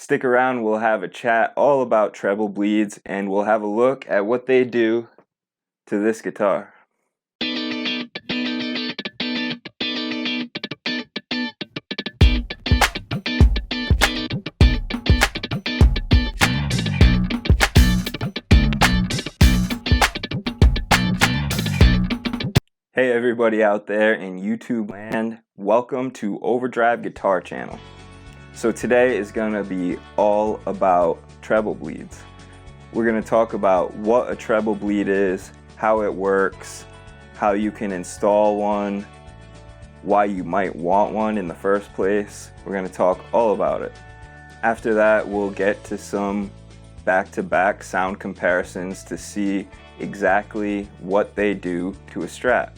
Stick around, we'll have a chat all about treble bleeds and we'll have a look at what they do to this guitar. Hey everybody out there in YouTube land, welcome to Overdrive Guitar Channel. So today is going to be all about treble bleeds. We're going to talk about what a treble bleed is, how it works, how you can install one, why you might want one in the first place. We're going to talk all about it. After that, we'll get to some back-to-back sound comparisons to see exactly what they do to a Strat.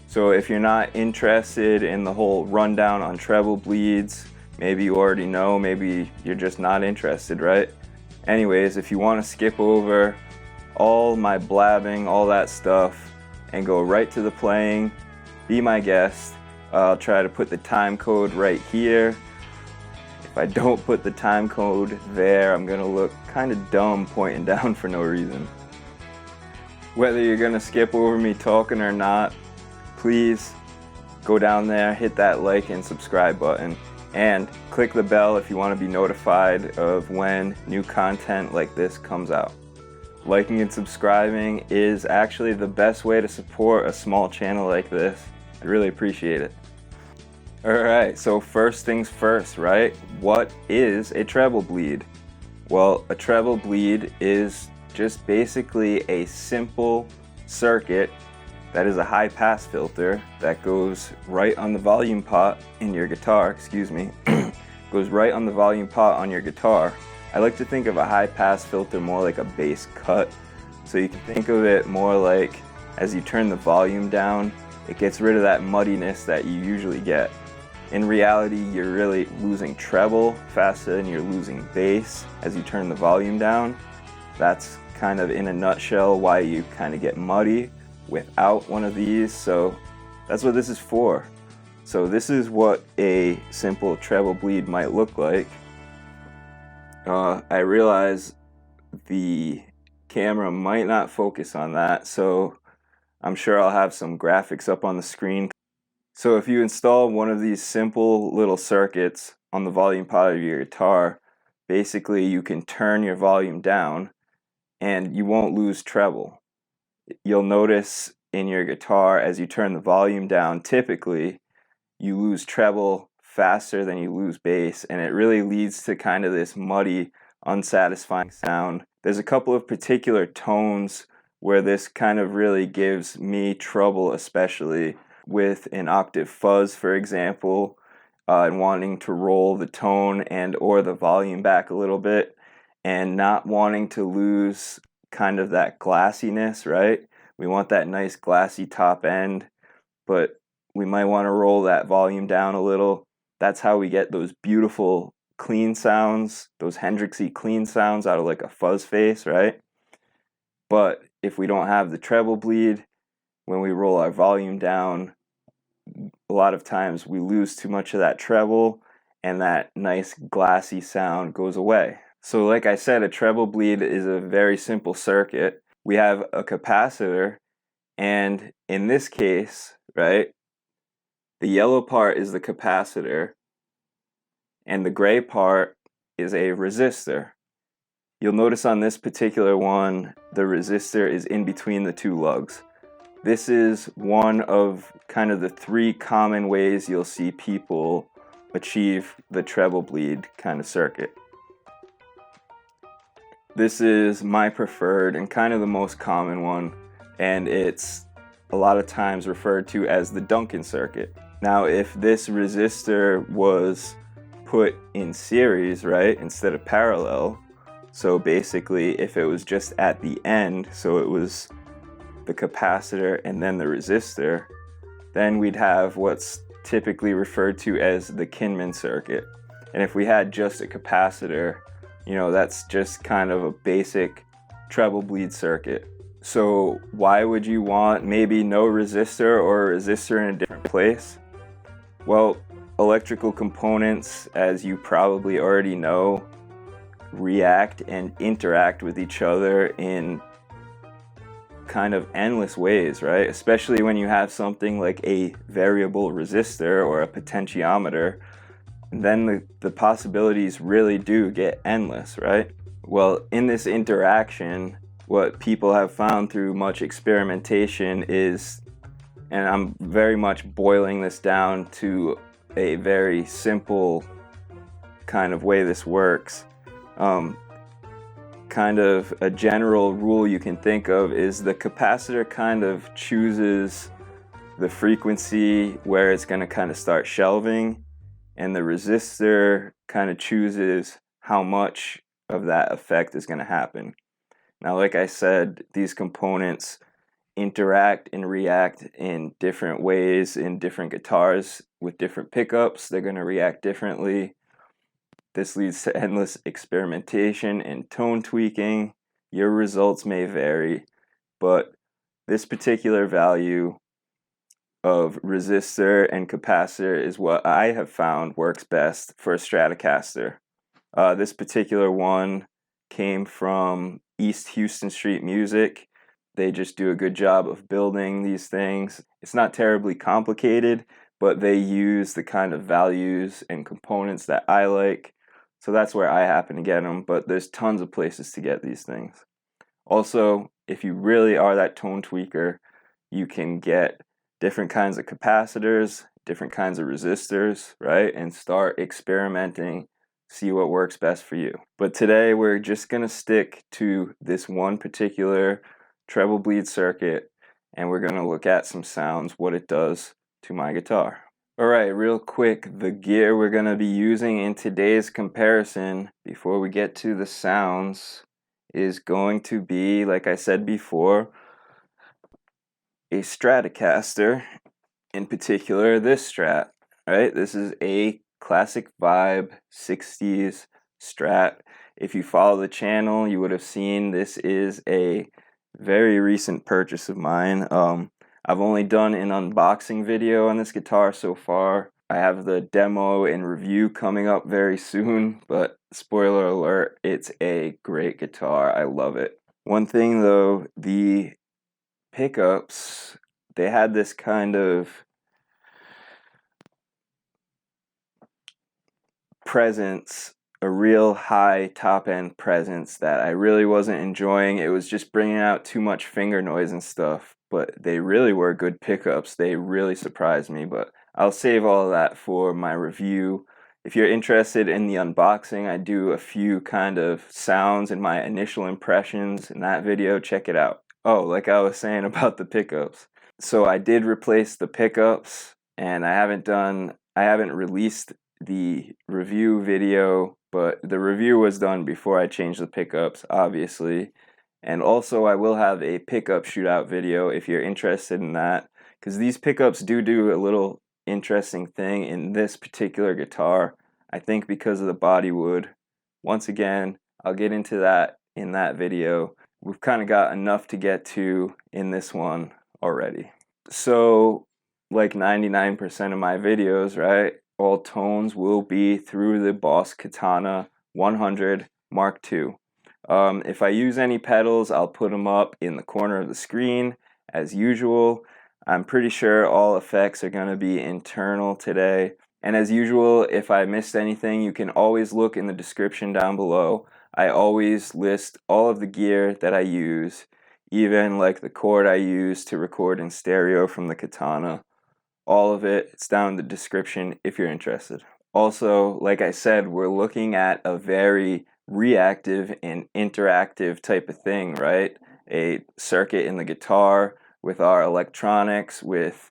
So if you're not interested in the whole rundown on treble bleeds, maybe you already know, maybe you're just not interested, right? Anyways, if you want to skip over all my blabbing, all that stuff, and go right to the playing, be my guest. I'll try to put the time code right here. If I don't put the time code there, I'm gonna look kind of dumb pointing down for no reason. Whether you're gonna skip over me talking or not, please go down there, hit that like and subscribe button, and click the bell if you want to be notified of when new content like this comes out. Liking and subscribing is actually the best way to support a small channel like this. I really appreciate it. Alright, so first things first, right? What is a treble bleed? Well, a treble bleed is just basically a simple circuit that is a high pass filter that goes right on the volume pot in your guitar, goes right on the volume pot on your guitar. I like to think of a high pass filter more like a bass cut. So you can think of it more like as you turn the volume down, it gets rid of that muddiness that you usually get. In reality, you're really losing treble faster than you're losing bass as you turn the volume down. That's kind of in a nutshell why you kind of get muddy without one of these, so that's what this is for. So this is what a simple treble bleed might look like. I realize the camera might not focus on that, so I'm sure I'll have some graphics up on the screen. So if you install one of these simple little circuits on the volume pot of your guitar, basically you can turn your volume down and you won't lose treble. You'll notice in your guitar as you turn the volume down, typically you lose treble faster than you lose bass, and it really leads to kind of this muddy, unsatisfying sound. There's a couple of particular tones where this kind of really gives me trouble, especially with an octave fuzz, for example, and wanting to roll the tone and or the volume back a little bit and not wanting to lose kind of that glassiness, right? We want that nice glassy top end, but we might want to roll that volume down a little. That's how we get those beautiful clean sounds, those Hendrixy clean sounds out of like a fuzz face, right? But if we don't have the treble bleed, when we roll our volume down, a lot of times we lose too much of that treble and that nice glassy sound goes away. So like I said, a treble bleed is a very simple circuit. We have a capacitor, and in this case, right, the yellow part is the capacitor, and the gray part is a resistor. You'll notice on this particular one, the resistor is in between the two lugs. This is one of kind of the three common ways you'll see people achieve the treble bleed kind of circuit. This is my preferred and kind of the most common one, and it's a lot of times referred to as the Duncan circuit. Now, if this resistor was put in series, right, instead of parallel, so basically if it was just at the end, so it was the capacitor and then the resistor, then we'd have what's typically referred to as the Kinman circuit. And if we had just a capacitor, you know, that's just kind of a basic treble bleed circuit. So why would you want maybe no resistor or a resistor in a different place? Well, electrical components, as you probably already know, react and interact with each other in kind of endless ways, right? Especially when you have something like a variable resistor or a potentiometer, then the possibilities really do get endless, right? Well, in this interaction, what people have found through much experimentation is, and I'm very much boiling this down to a very simple kind of way this works. Kind of a general rule you can think of is the capacitor kind of chooses the frequency where it's going to kind of start shelving, and the resistor kind of chooses how much of that effect is going to happen. Now, like I said, these components interact and react in different ways in different guitars with different pickups. They're going to react differently. This leads to endless experimentation and tone tweaking. Your results may vary, but this particular value of resistor and capacitor is what I have found works best for a Stratocaster. This particular one came from East Houston Street Music. They just do a good job of building these things. It's not terribly complicated, but they use the kind of values and components that I like. So that's where I happen to get them, but there's tons of places to get these things. Also, if you really are that tone tweaker, you can get different kinds of capacitors, different kinds of resistors, right? And start experimenting, see what works best for you. But today we're just gonna stick to this one particular treble bleed circuit, and we're gonna look at some sounds, what it does to my guitar. All right, real quick, the gear we're going to be using in today's comparison before we get to the sounds is going to be, like I said before, a Stratocaster, in particular this Strat, right? This is a classic vibe 60s Strat. If you follow the channel, you would have seen this is a very recent purchase of mine. I've only done an unboxing video on this guitar so far. I have the demo and review coming up very soon, but spoiler alert, it's a great guitar. I love it. One thing though, the pickups, they had this kind of presence, a real high top end presence that I really wasn't enjoying. It was just bringing out too much finger noise and stuff. But they really were good pickups. They really surprised me, but I'll save all of that for my review. If you're interested in the unboxing, I do a few kind of sounds and my initial impressions in that video. Check it out. Oh, like I was saying about the pickups. So I did replace the pickups, and I haven't released the review video, but the review was done before I changed the pickups, obviously. And also I will have a pickup shootout video if you're interested in that, because these pickups do a little interesting thing in this particular guitar. I think because of the body wood. Once again, I'll get into that in that video. We've kind of got enough to get to in this one already. So like 99% of my videos, right, all tones will be through the Boss Katana 100 Mark II. If I use any pedals, I'll put them up in the corner of the screen as usual. I'm pretty sure all effects are going to be internal today. And as usual, if I missed anything, you can always look in the description down below. I always list all of the gear that I use, even like the cord I use to record in stereo from the Katana. All of it, it's down in the description if you're interested. Also, like I said, we're looking at a very reactive and interactive type of thing, right? A circuit in the guitar with our electronics, with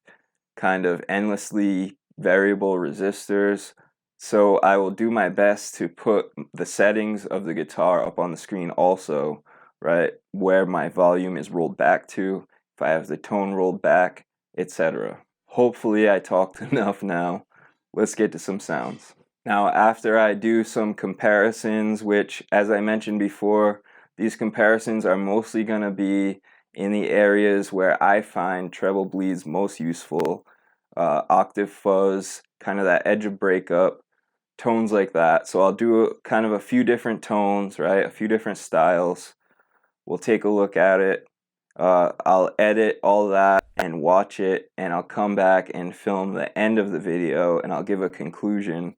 kind of endlessly variable resistors. So I will do my best to put the settings of the guitar up on the screen also, right? Where my volume is rolled back to, if I have the tone rolled back, etc. Hopefully I talked enough now. Let's get to some sounds. Now, after I do some comparisons, which, as I mentioned before, these comparisons are mostly going to be in the areas where I find treble bleeds most useful. Octave fuzz, kind of that edge of breakup, tones like that. So I'll do kind of a few different tones, right? A few different styles. We'll take a look at it. I'll edit all that and watch it, and I'll come back and film the end of the video, and I'll give a conclusion.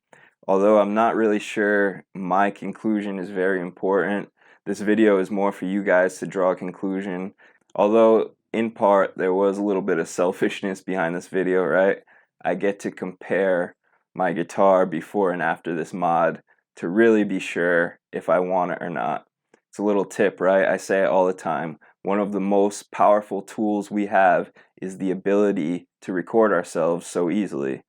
Although I'm not really sure my conclusion is very important. This video is more for you guys to draw a conclusion. Although in part there was a little bit of selfishness behind this video, right? I get to compare my guitar before and after this mod to really be sure if I want it or not. It's a little tip, right? I say it all the time. One of the most powerful tools we have is the ability to record ourselves so easily.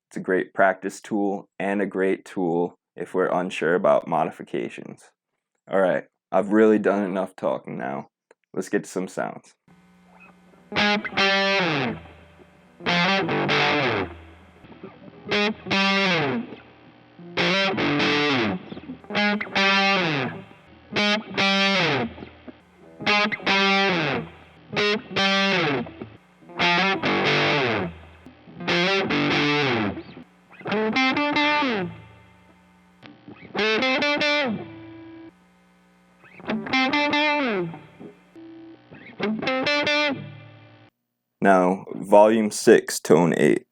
It's a great practice tool and a great tool if we're unsure about modifications. Alright, I've really done enough talking now. Let's get to some sounds. Now, volume 6, tone 8.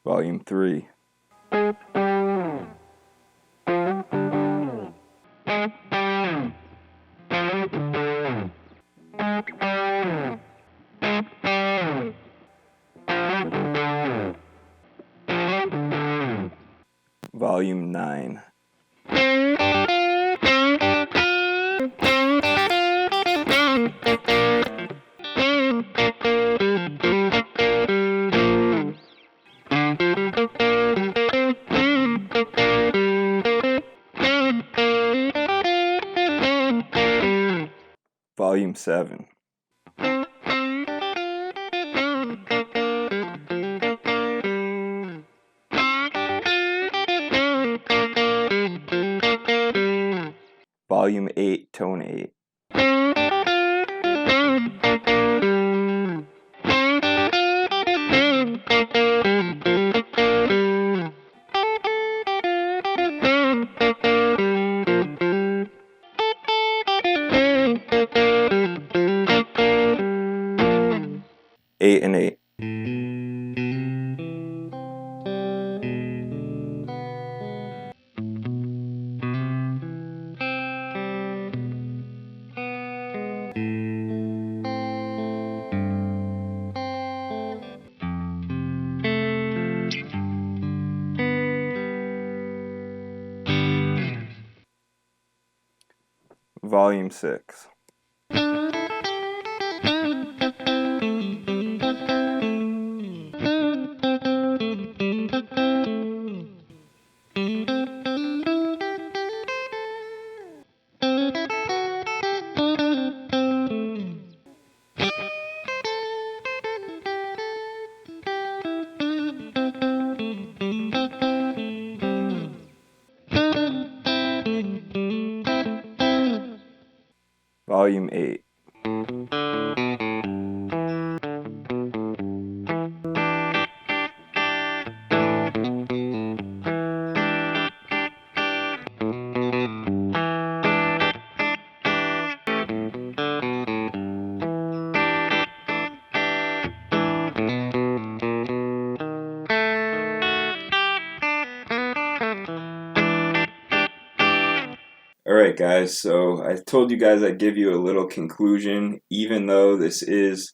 Volume 3. Volume 9. Volume 7. Volume 8, tone 8. Eight and 8. Volume 6. Volume 8. Alright guys, so I told you guys I'd give you a little conclusion, even though this is,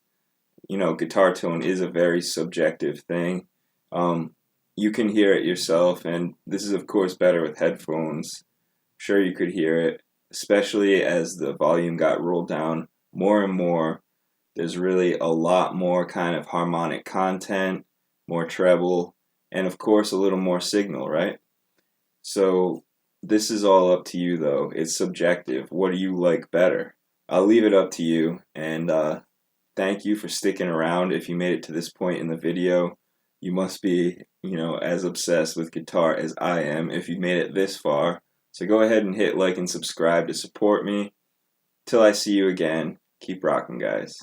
guitar tone is a very subjective thing. You can hear it yourself, and this is of course better with headphones. I'm sure you could hear it, especially as the volume got rolled down more and more. There's really a lot more kind of harmonic content, more treble, and of course a little more signal, right? So This is all up to you though. It's subjective. What do you like better? I'll leave it up to you, and thank you for sticking around. If you made it to this point in the video, you must be, as obsessed with guitar as I am if you made it this far. So go ahead and hit like and subscribe to support me. Till I see you again, keep rocking, guys.